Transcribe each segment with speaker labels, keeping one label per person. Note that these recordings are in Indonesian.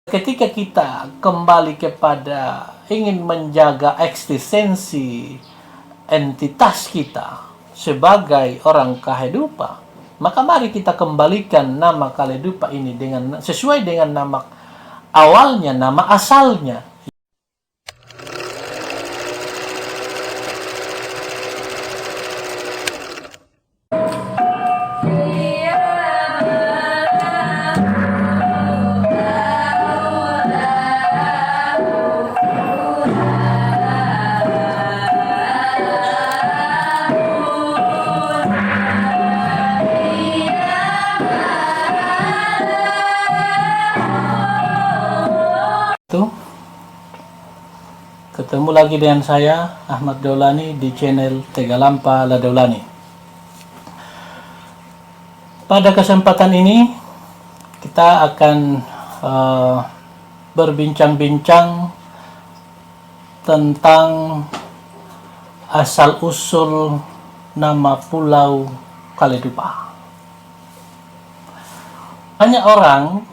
Speaker 1: Ketika kita kembali kepada ingin menjaga eksistensi entitas kita sebagai orang Kahedupa, maka mari kita kembalikan nama Kahedupa ini dengan sesuai dengan nama awalnya, nama asalnya. Ketemu lagi dengan saya, Ahmad Daulani, di channel Tegalampa La Daulani. Pada kesempatan ini, kita akan berbincang-bincang tentang asal-usul nama Pulau Kaledupa. Banyak orang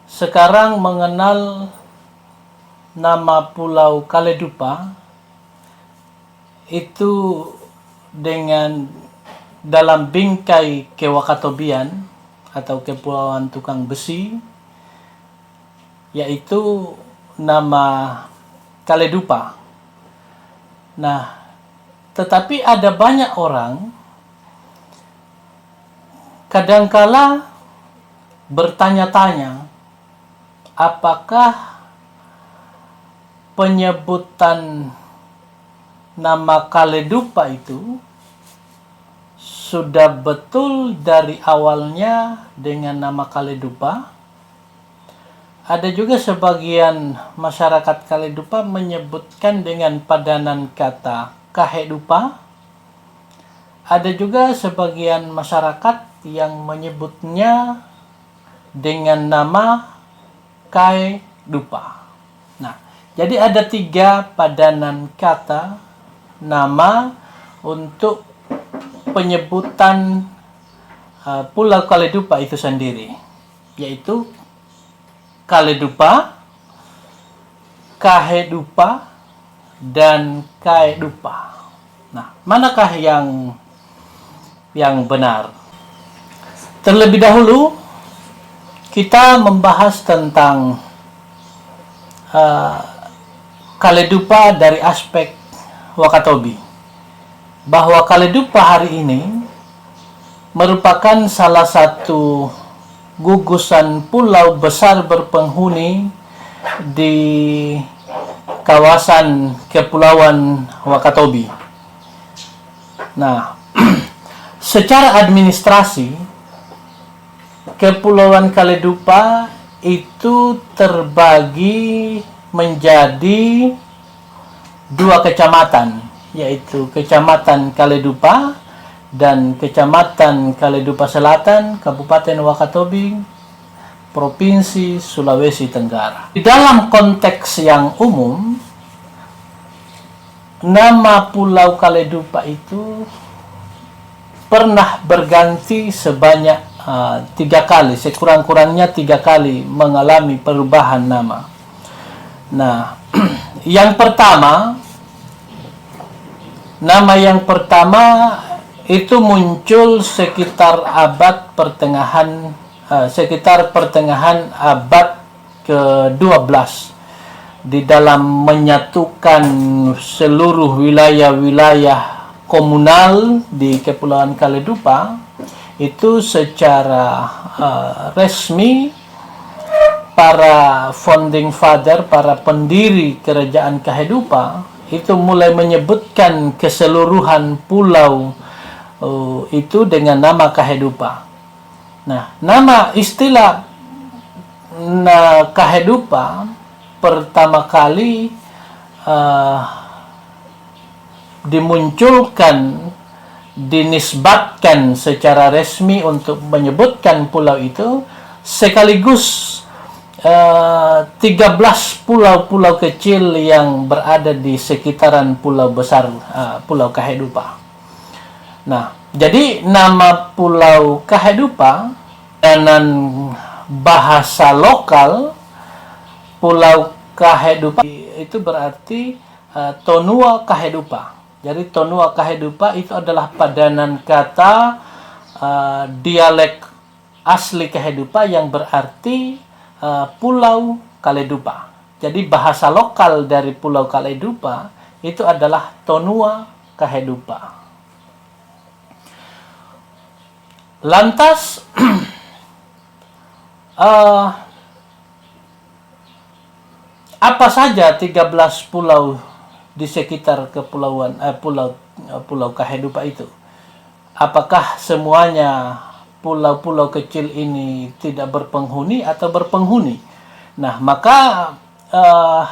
Speaker 1: sekarang mengenal nama Pulau Kaledupa itu dengan dalam bingkai Kewakatobian atau Kepulauan Tukang Besi, yaitu nama Kaledupa. Nah, tetapi ada banyak orang kadangkala bertanya-tanya, apakah penyebutan nama Kaledupa itu sudah betul dari awalnya dengan nama Kaledupa? Ada juga sebagian masyarakat Kaledupa menyebutkan dengan padanan kata Kahedupa. Ada juga sebagian masyarakat yang menyebutnya dengan nama Kaedupa. Nah, jadi ada 3 padanan kata nama untuk penyebutan Pulau Kaledupa itu sendiri, yaitu Kaledupa, Kahedupa, dan Kaedupa. Nah, manakah yang benar? Terlebih dahulu kita membahas tentang Kaledupa dari aspek Wakatobi, bahwa Kaledupa hari ini merupakan salah satu gugusan pulau besar berpenghuni di kawasan Kepulauan Wakatobi. Nah, secara administrasi Kepulauan Kaledupa itu terbagi menjadi 2 kecamatan, yaitu Kecamatan Kaledupa dan Kecamatan Kaledupa Selatan, Kabupaten Wakatobi, Provinsi Sulawesi Tenggara. Di dalam konteks yang umum, nama Pulau Kaledupa itu pernah berganti sebanyak 3 kali, sekurang-kurangnya 3 kali mengalami perubahan nama. Nah, yang pertama, nama yang pertama itu muncul sekitar pertengahan abad ke-12 di dalam menyatukan seluruh wilayah-wilayah komunal di Kepulauan Kaledupa. Itu secara resmi para founding father, para pendiri kerajaan Kahedupa itu mulai menyebutkan keseluruhan pulau itu dengan nama Kahedupa. Nah, nama istilah Kahedupa pertama kali dinisbatkan secara resmi untuk menyebutkan pulau itu sekaligus 13 pulau-pulau kecil yang berada di sekitaran pulau besar Pulau Kahedupa. Nah, jadi nama Pulau Kahedupa dan bahasa lokal Pulau Kahedupa itu berarti Tonua Kahedupa. Jadi Tonua Kahedupa itu adalah padanan kata dialek asli Kahedupa yang berarti Pulau Kaledupa. Jadi bahasa lokal dari Pulau Kaledupa itu adalah Tonua Kahedupa. Lantas apa saja 13 pulau di sekitar kepulauan Pulau Kahedupa itu? Apakah semuanya pulau-pulau kecil ini tidak berpenghuni atau berpenghuni? Nah, maka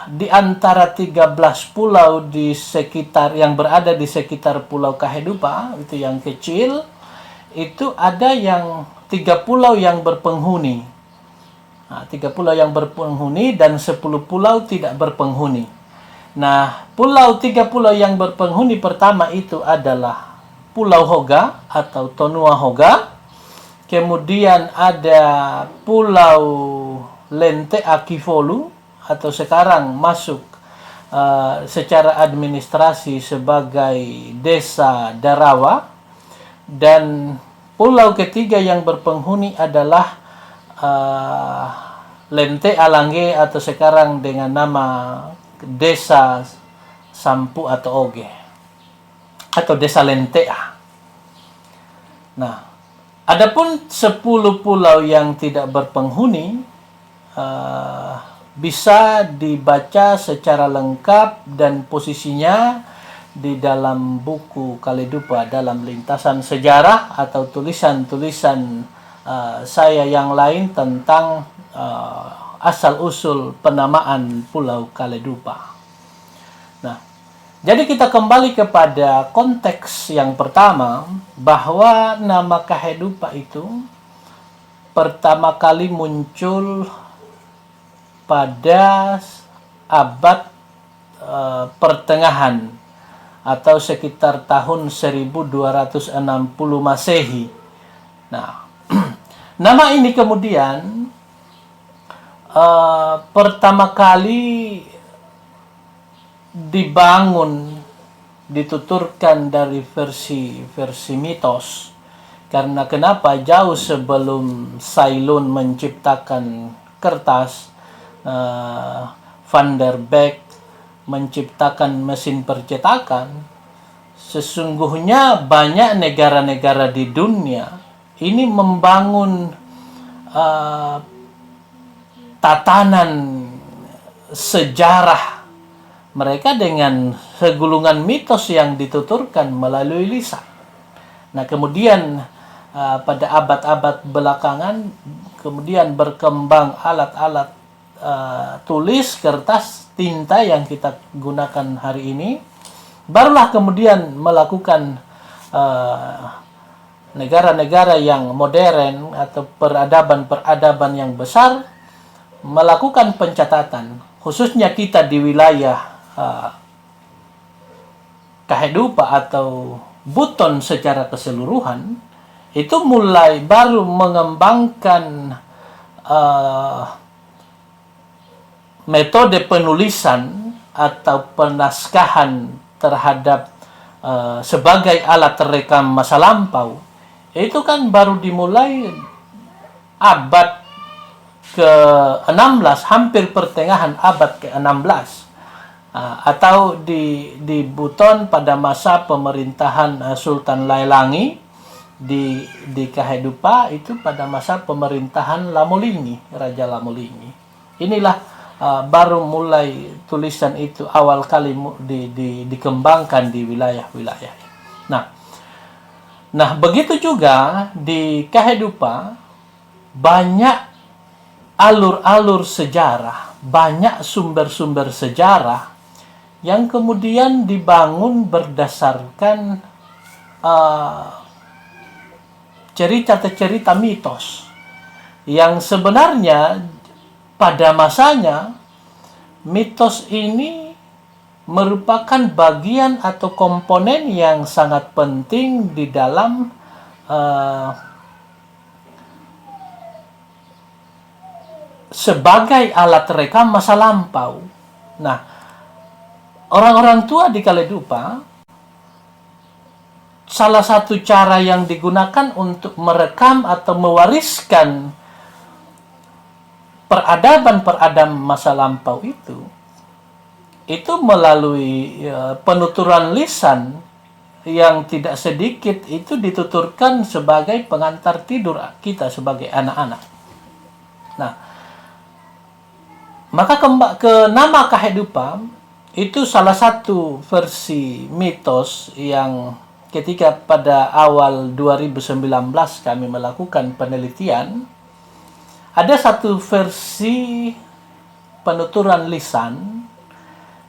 Speaker 1: di antara 13 pulau di sekitar yang berada di sekitar Pulau Kahedupa itu yang kecil, itu ada yang 3 pulau yang berpenghuni. Nah, 3 pulau yang berpenghuni dan 10 pulau tidak berpenghuni. Nah, 3 pulau yang berpenghuni pertama itu adalah Pulau Hoga atau Tonua Hoga. Kemudian ada Pulau Lente Akifolu atau sekarang masuk secara administrasi sebagai Desa Darawa. Dan pulau ketiga yang berpenghuni adalah Lente Alange atau sekarang dengan nama Desa Sampu atau Oge atau Desa Lentea. Nah, adapun 10 pulau yang tidak berpenghuni bisa dibaca secara lengkap dan posisinya di dalam buku Kaledupa dalam lintasan sejarah atau tulisan-tulisan saya yang lain tentang asal-usul penamaan Pulau Kaledupa. Nah, jadi kita kembali kepada konteks yang pertama, bahwa nama Kahedupa itu pertama kali muncul pada abad pertengahan atau sekitar tahun 1260 Masehi. Nah, nama ini kemudian pertama kali dibangun, dituturkan dari versi mitos. Karena kenapa? Jauh sebelum Ceylon menciptakan kertas, Van der Beek menciptakan mesin percetakan, sesungguhnya banyak negara-negara di dunia ini membangun tatanan sejarah mereka dengan segulungan mitos yang dituturkan melalui lisan. Nah, kemudian pada abad-abad belakangan kemudian berkembang alat-alat tulis, kertas, tinta yang kita gunakan hari ini. Barulah kemudian melakukan negara-negara yang modern atau peradaban-peradaban yang besar melakukan pencatatan, khususnya kita di wilayah Kahedupa atau Buton secara keseluruhan, itu mulai baru mengembangkan metode penulisan atau penaskahan terhadap sebagai alat terekam masa lampau. Itu kan baru dimulai abad ke-16, hampir pertengahan abad ke-16. Atau di Buton pada masa pemerintahan Sultan Lailangi, di Kahedupa itu pada masa pemerintahan Lamolingi, Raja Lamolingi. Inilah baru mulai tulisan itu awal kali dikembangkan di wilayah-wilayah. Nah, begitu juga di Kahedupa banyak alur-alur sejarah, banyak sumber-sumber sejarah yang kemudian dibangun berdasarkan cerita-cerita mitos yang sebenarnya pada masanya mitos ini merupakan bagian atau komponen yang sangat penting di dalam sebagai alat rekam masa lampau. Nah, orang-orang tua di kala dupa, salah satu cara yang digunakan untuk merekam atau mewariskan peradaban-peradaban masa lampau itu melalui penuturan lisan yang tidak sedikit itu dituturkan sebagai pengantar tidur kita sebagai anak-anak. Nah, maka ke nama kehidupan itu salah satu versi mitos yang ketika pada awal 2019 kami melakukan penelitian, ada satu versi penuturan lisan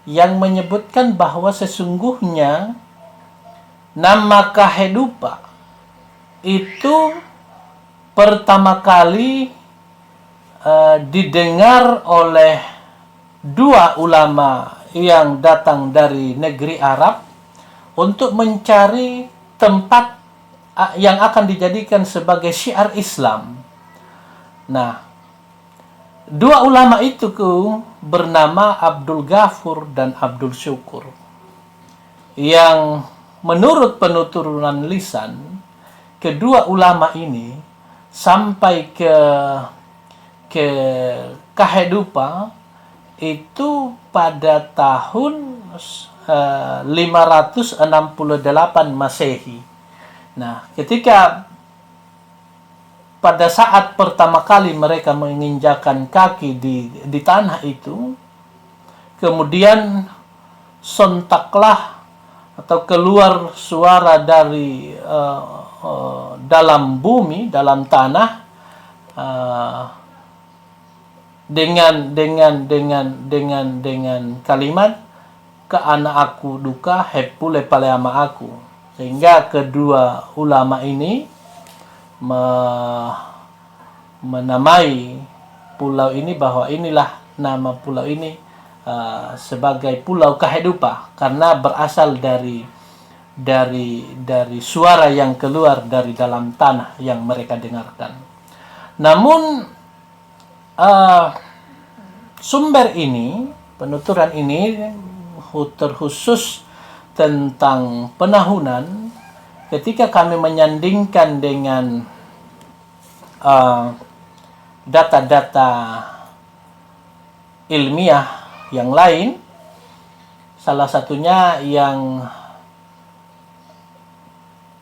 Speaker 1: yang menyebutkan bahwa sesungguhnya nama kehidupan itu pertama kali didengar oleh dua ulama yang datang dari negeri Arab untuk mencari tempat yang akan dijadikan sebagai syiar Islam. Nah, dua ulama itu bernama Abdul Ghafur dan Abdul Syukur, yang menurut penuturan lisan kedua ulama ini sampai ke kehidupan itu pada tahun 568 Masehi. Nah, ketika pada saat pertama kali mereka menginjakan kaki di tanah itu, kemudian sontaklah atau keluar suara dari dalam bumi, dalam tanah, dengan kalimat ke anak aku duka hepule pale ama aku, sehingga kedua ulama ini menamai pulau ini bahwa inilah nama pulau ini sebagai Pulau Kehidupan, karena berasal dari suara yang keluar dari dalam tanah yang mereka dengarkan. Namun sumber ini, penuturan ini terkhusus tentang penahunan, ketika kami menyandingkan dengan data-data ilmiah yang lain, salah satunya yang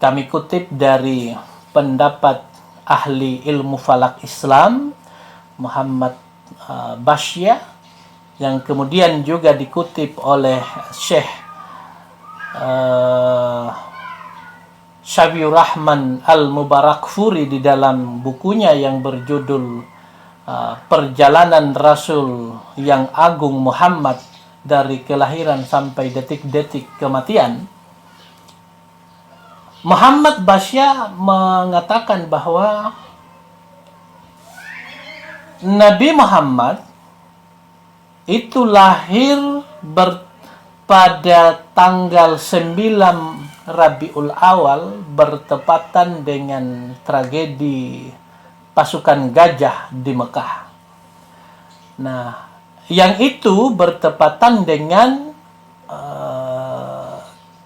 Speaker 1: kami kutip dari pendapat ahli ilmu falak Islam Muhammad Bashya, yang kemudian juga dikutip oleh Syekh Syafiur Rahman Al-Mubarakfuri di dalam bukunya yang berjudul Perjalanan Rasul yang Agung Muhammad dari kelahiran sampai detik-detik kematian. Muhammad Bashya mengatakan bahwa Nabi Muhammad itu lahir pada tanggal 9 Rabiul Awal bertepatan dengan tragedi pasukan gajah di Mekah. Nah, yang itu bertepatan dengan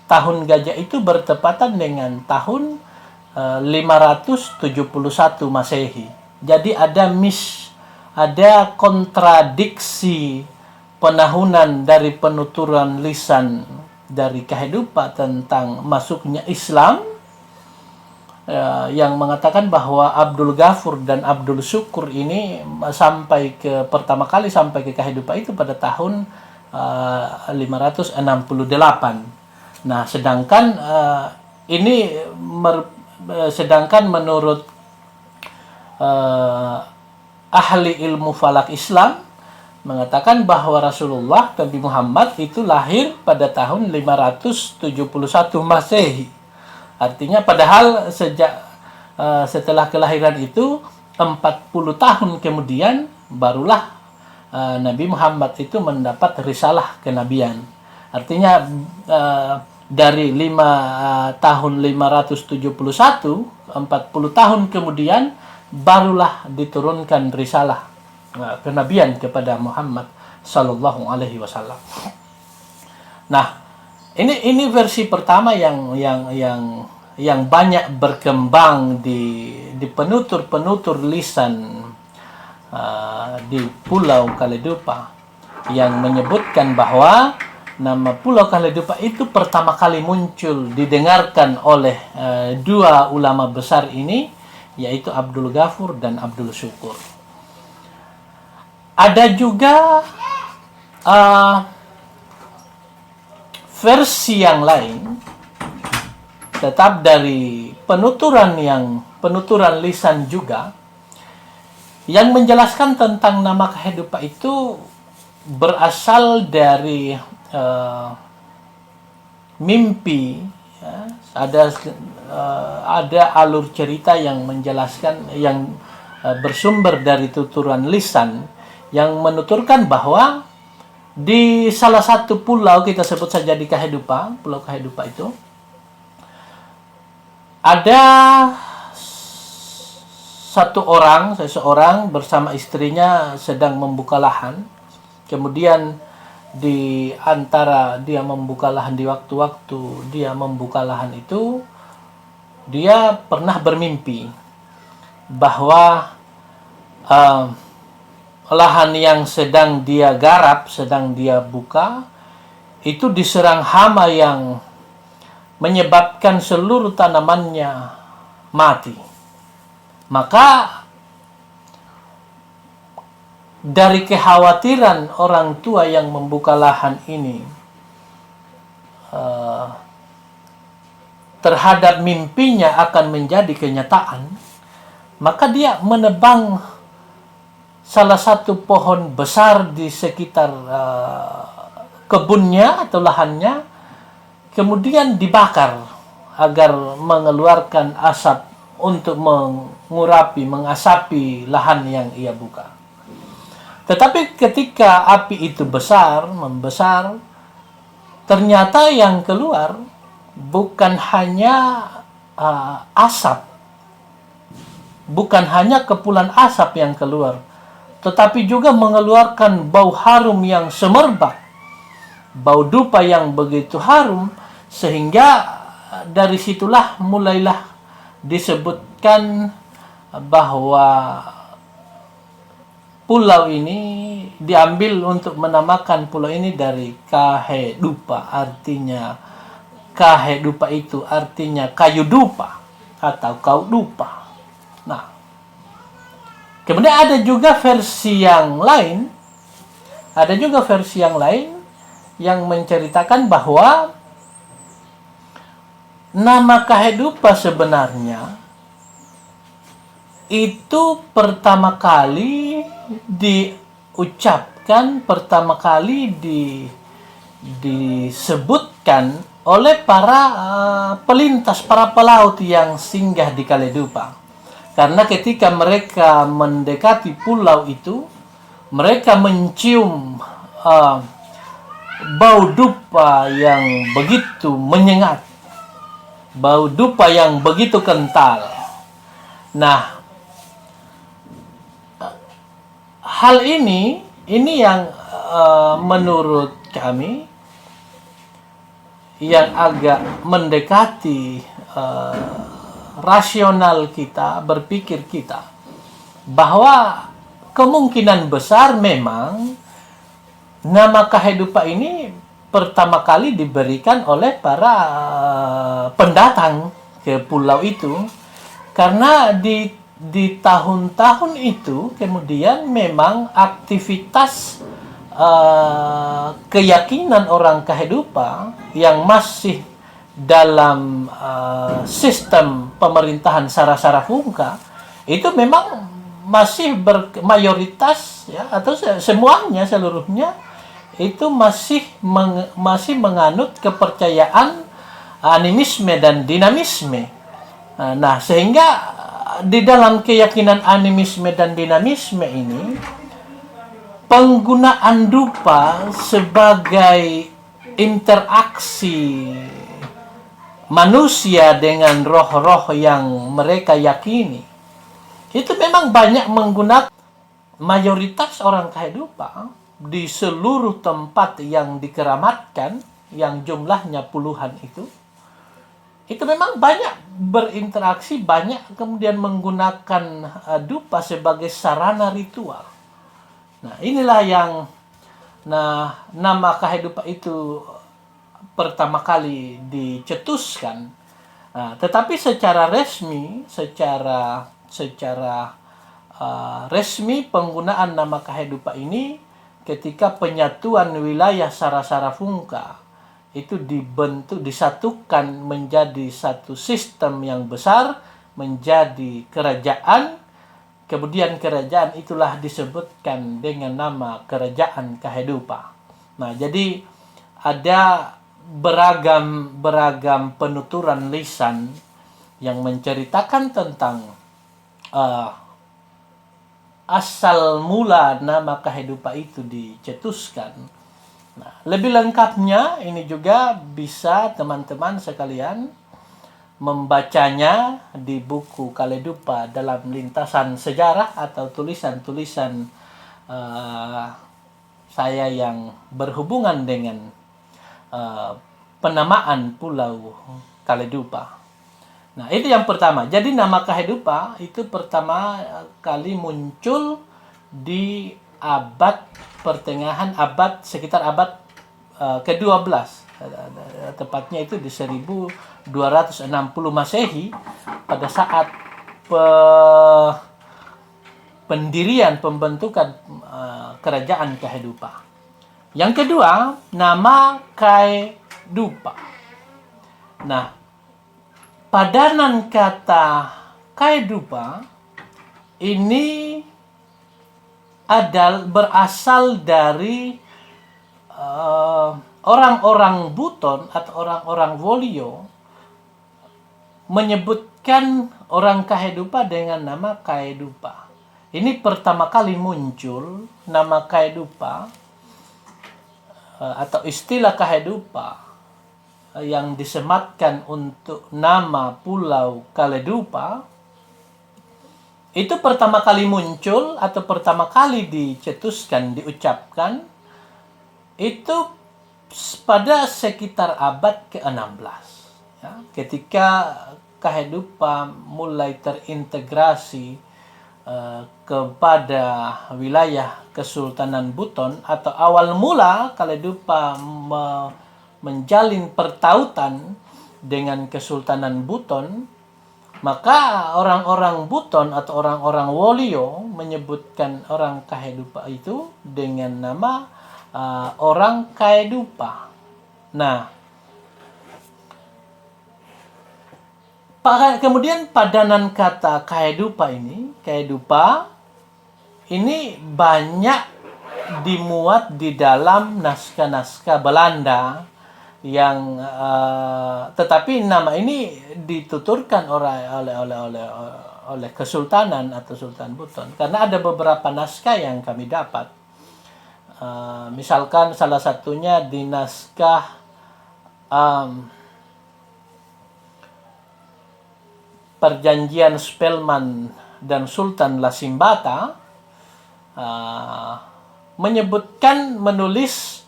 Speaker 1: tahun gajah itu bertepatan dengan tahun 571 Masehi. Jadi ada kontradiksi penahunan dari penuturan lisan dari kehidupan tentang masuknya Islam, yang mengatakan bahwa Abdul Ghafur dan Abdul Syukur ini pertama kali sampai ke kehidupan itu pada tahun 568. Nah, sedangkan menurut ahli ilmu falak Islam mengatakan bahwa Rasulullah Nabi Muhammad itu lahir pada tahun 571 Masehi. Artinya padahal setelah kelahiran itu 40 tahun kemudian barulah Nabi Muhammad itu mendapat risalah kenabian. Artinya dari tahun 571, 40 tahun kemudian barulah diturunkan risalah kenabian kepada Muhammad sallallahu alaihi wasallam. Nah, ini versi pertama yang banyak berkembang di penutur-penutur lisan di Pulau Kaledupa, yang menyebutkan bahwa nama Pulau Kaledupa itu pertama kali muncul didengarkan oleh dua ulama besar ini, yaitu Abdul Ghafur dan Abdul Syukur. Ada juga versi yang lain, tetap dari penuturan lisan juga, yang menjelaskan tentang nama Kahedupa itu berasal dari mimpi. Ya. Ada alur cerita yang menjelaskan, yang bersumber dari tuturan lisan, yang menuturkan bahwa di salah satu pulau, kita sebut saja di Kahedupa, Pulau Kahedupa itu, ada seseorang bersama istrinya sedang membuka lahan. Kemudian di antara dia membuka lahan, di waktu-waktu dia membuka lahan itu, dia pernah bermimpi bahwa lahan yang sedang dia garap, sedang dia buka, itu diserang hama yang menyebabkan seluruh tanamannya mati. Maka dari kekhawatiran orang tua yang membuka lahan ini terhadap mimpinya akan menjadi kenyataan, maka dia menebang salah satu pohon besar di sekitar kebunnya atau lahannya, kemudian dibakar agar mengeluarkan asap untuk mengasapi lahan yang ia buka. Tetapi ketika api itu membesar, ternyata yang keluar bukan hanya asap, bukan hanya kepulan asap yang keluar, tetapi juga mengeluarkan bau harum yang semerbak, bau dupa yang begitu harum, sehingga dari situlah mulailah disebutkan bahwa pulau ini diambil untuk menamakan pulau ini dari Kahedupa, artinya Kahedupa itu artinya kayu dupa atau kau dupa. Nah, kemudian ada juga versi yang lain, yang menceritakan bahwa nama Kahedupa sebenarnya itu pertama kali diucapkan, pertama kali disebutkan oleh para pelintas, para pelaut yang singgah di Kaledupa. Karena ketika mereka mendekati pulau itu, mereka mencium bau dupa yang begitu menyengat, bau dupa yang begitu kental. Nah, hal ini yang menurut kami yang agak mendekati rasional kita, berpikir kita, bahwa kemungkinan besar memang nama Kahedupa ini pertama kali diberikan oleh para pendatang ke pulau itu, karena di tahun-tahun itu kemudian memang aktivitas keyakinan orang Kahedupa yang masih dalam sistem pemerintahan Sara-Sara Fungka itu memang masih bermayoritas, ya, atau semuanya, seluruhnya itu masih menganut kepercayaan animisme dan dinamisme. Nah, sehingga di dalam keyakinan animisme dan dinamisme ini, penggunaan dupa sebagai interaksi manusia dengan roh-roh yang mereka yakini, itu memang banyak menggunakan mayoritas orang kehidupan di seluruh tempat yang dikeramatkan, yang jumlahnya puluhan itu memang banyak berinteraksi, banyak kemudian menggunakan dupa sebagai sarana ritual. Nah, inilah yang nama kehidupan itu pertama kali dicetuskan. Nah, tetapi secara resmi, secara resmi penggunaan nama kehidupan ini ketika penyatuan wilayah Sarasara Fungka itu disatukan menjadi satu sistem yang besar, menjadi kerajaan. Kemudian kerajaan itulah disebutkan dengan nama Kerajaan Kehidupan. Nah, jadi ada beragam penuturan lisan yang menceritakan tentang asal mula nama kehidupan itu dicetuskan. Nah, lebih lengkapnya ini juga bisa teman-teman sekalian membacanya di buku Kaledupa dalam lintasan sejarah atau tulisan-tulisan saya yang berhubungan dengan penamaan Pulau Kaledupa. Nah, itu yang pertama. Jadi nama Kehidupa itu pertama kali muncul di abad pertengahan, sekitar abad ke-12. Tepatnya itu di 1260 Masehi pada saat pendirian pembentukan kerajaan Kehidupa. Yang kedua, nama Kehidupa. Nah, padanan kata Kehidupa ini berasal dari orang-orang Buton atau orang-orang Wolio menyebutkan orang Kehidupa dengan nama Kehidupa. Ini pertama kali muncul nama Kehidupa atau istilah Kehidupa yang disematkan untuk nama Pulau Kaledupa itu pertama kali muncul atau pertama kali dicetuskan, diucapkan itu pada sekitar abad ke-16 ya, ketika Kehidupan mulai terintegrasi kepada wilayah Kesultanan Buton, atau awal mula Kaledupa menjalin pertautan dengan Kesultanan Buton, maka orang-orang Buton atau orang-orang Wolio menyebutkan orang Kehidupa itu dengan nama orang Kehidupa. Nah, kemudian padanan kata Kehidupa ini banyak dimuat di dalam naskah-naskah Belanda yang tetapi nama ini dituturkan oleh Kesultanan atau Sultan Buton karena ada beberapa naskah yang kami dapat. Misalkan salah satunya di naskah Perjanjian Spelman dan Sultan Lasimbata menulis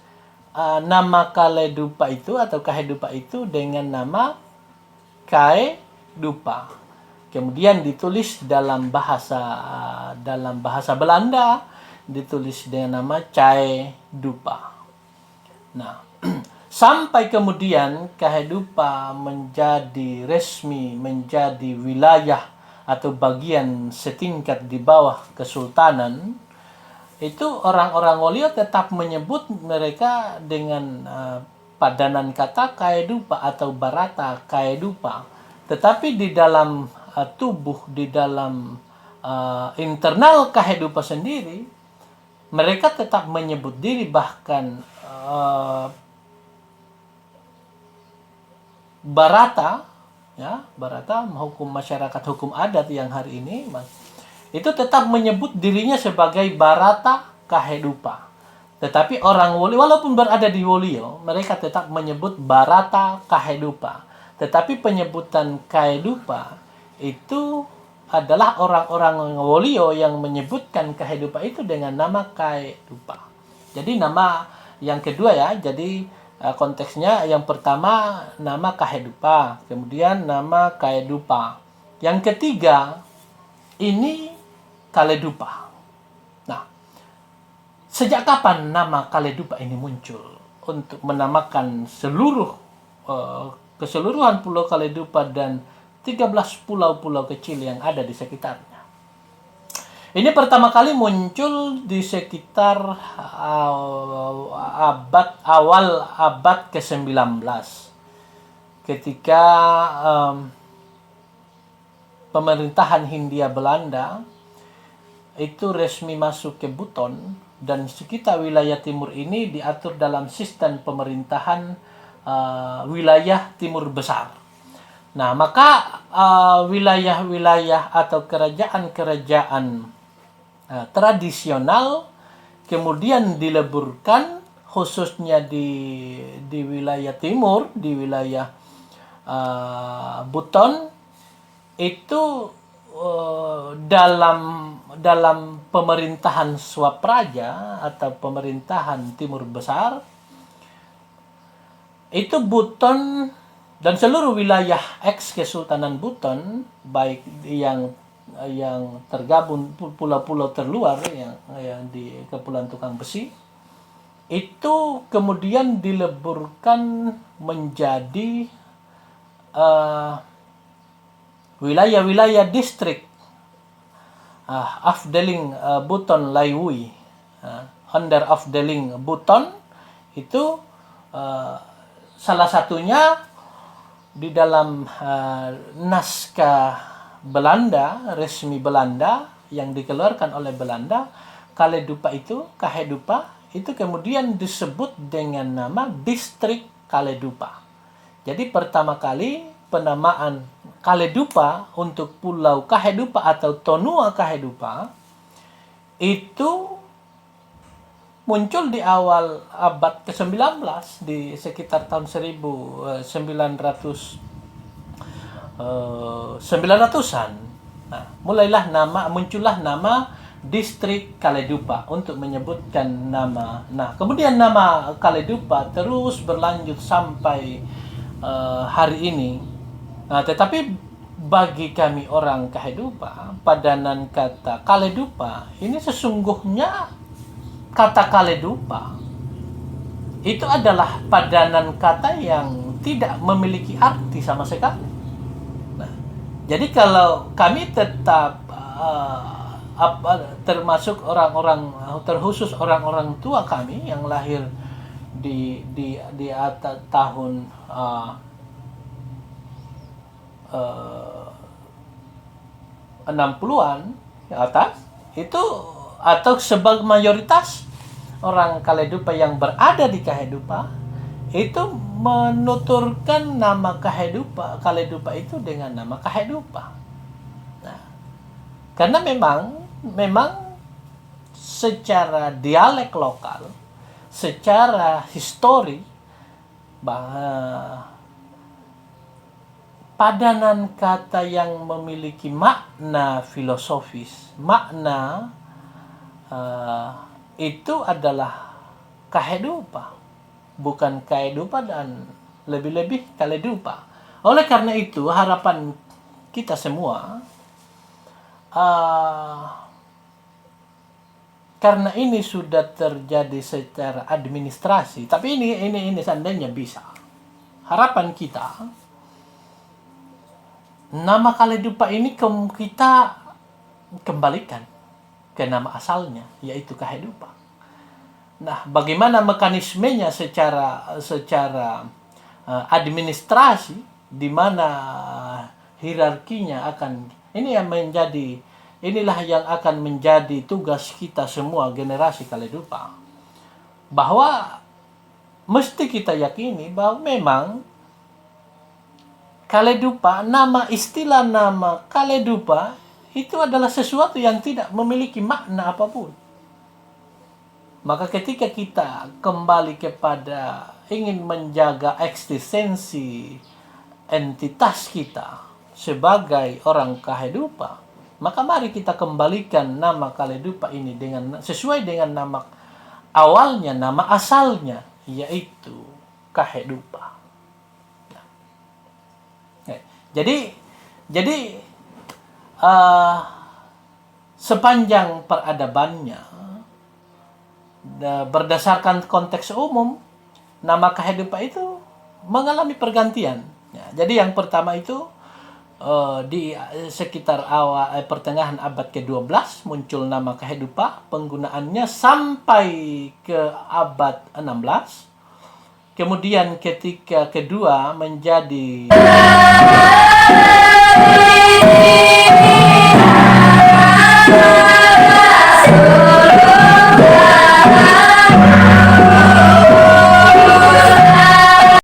Speaker 1: nama Kaledupa itu atau Kehidupa itu dengan nama Kehidupa. Kemudian ditulis dalam bahasa Belanda, ditulis dengan nama Kehidupa. Nah, sampai kemudian Kehidupa menjadi resmi, menjadi wilayah atau bagian setingkat di bawah Kesultanan, itu orang-orang Wolio tetap menyebut mereka dengan padanan kata Kehidupa atau Barata Kehidupa. Tetapi di dalam tubuh, di dalam internal Kehidupa sendiri, mereka tetap menyebut diri, bahkan Barata, ya, Barata hukum masyarakat, hukum adat yang hari ini itu tetap menyebut dirinya sebagai Barata Kehidupa. Tetapi orang Wolio, walaupun berada di Wolio, mereka tetap menyebut Barata Kehidupa. Tetapi penyebutan Kehidupa itu adalah orang-orang Wolio yang menyebutkan kehidupan itu dengan nama kehidupan. Jadi nama yang kedua ya, jadi konteksnya yang pertama nama kehidupan, kemudian nama kehidupan. Yang ketiga ini Kaledupa. Nah, sejak kapan nama Kaledupa ini muncul untuk menamakan keseluruhan Pulau Kaledupa dan 13 pulau-pulau kecil yang ada di sekitarnya. Ini pertama kali muncul di sekitar awal abad ke-19 ketika pemerintahan Hindia Belanda itu resmi masuk ke Buton, dan sekitar wilayah timur ini diatur dalam sistem pemerintahan wilayah timur besar. Nah, maka wilayah-wilayah atau kerajaan-kerajaan tradisional kemudian dileburkan, khususnya di wilayah timur, di wilayah Buton itu dalam pemerintahan Swapraja atau pemerintahan timur besar itu Buton dan seluruh wilayah eks Kesultanan Buton, baik yang tergabung pulau-pulau terluar yang di Kepulauan Tukang Besi, itu kemudian dileburkan menjadi wilayah-wilayah distrik Afdeling Buton Laiwui, under Afdeling Buton itu salah satunya di dalam naskah Belanda, resmi Belanda yang dikeluarkan oleh Belanda, Kaledupa itu kemudian disebut dengan nama distrik Kaledupa. Jadi pertama kali penamaan Kaledupa untuk Pulau Kahedupa atau Tonua Kahedupa itu muncul di awal abad ke-19, di sekitar tahun 900-an. Nah, muncullah nama distrik Kaledupa untuk menyebutkan nama. Nah, kemudian nama Kaledupa terus berlanjut sampai hari ini. Nah, tetapi bagi kami orang Kahedupa, padanan kata Kaledupa ini sesungguhnya kata Kaledupa itu adalah padanan kata yang tidak memiliki arti sama sekali. Nah, jadi kalau kami tetap termasuk terkhusus orang-orang tua kami yang lahir di atas tahun 60-an ke atas itu, atau sebagai mayoritas orang Kaledupa yang berada di Kahedupa itu menuturkan nama Kaledupa itu dengan nama Kahedupa. Nah, karena memang secara dialek lokal, secara histori, padanan kata yang memiliki makna filosofis, makna itu adalah Kahedupa, bukan Kahedupa dan lebih-lebih Kaledupa. Oleh karena itu, harapan kita semua, karena ini sudah terjadi secara administrasi, tapi ini seandainya bisa, harapan kita, nama Kaledupa ini kita kembalikan ke nama asalnya, yaitu Kahedupa. Nah, bagaimana mekanismenya secara administrasi, di mana hierarkinya inilah yang akan menjadi tugas kita semua generasi Kaledupa, bahwa mesti kita yakini bahwa memang istilah nama Kaledupa itu adalah sesuatu yang tidak memiliki makna apapun. Maka ketika kita kembali kepada ingin menjaga eksistensi entitas kita sebagai orang Kahedupa, maka mari kita kembalikan nama Kaledupa ini sesuai dengan nama awalnya, nama asalnya, yaitu Kahedupa. Jadi sepanjang peradabannya, berdasarkan konteks umum, nama Kahedupa itu mengalami pergantian. Ya, jadi yang pertama itu di sekitar pertengahan abad ke-12 muncul nama Kahedupa, penggunaannya sampai ke abad 16. Kemudian ketika kedua menjadi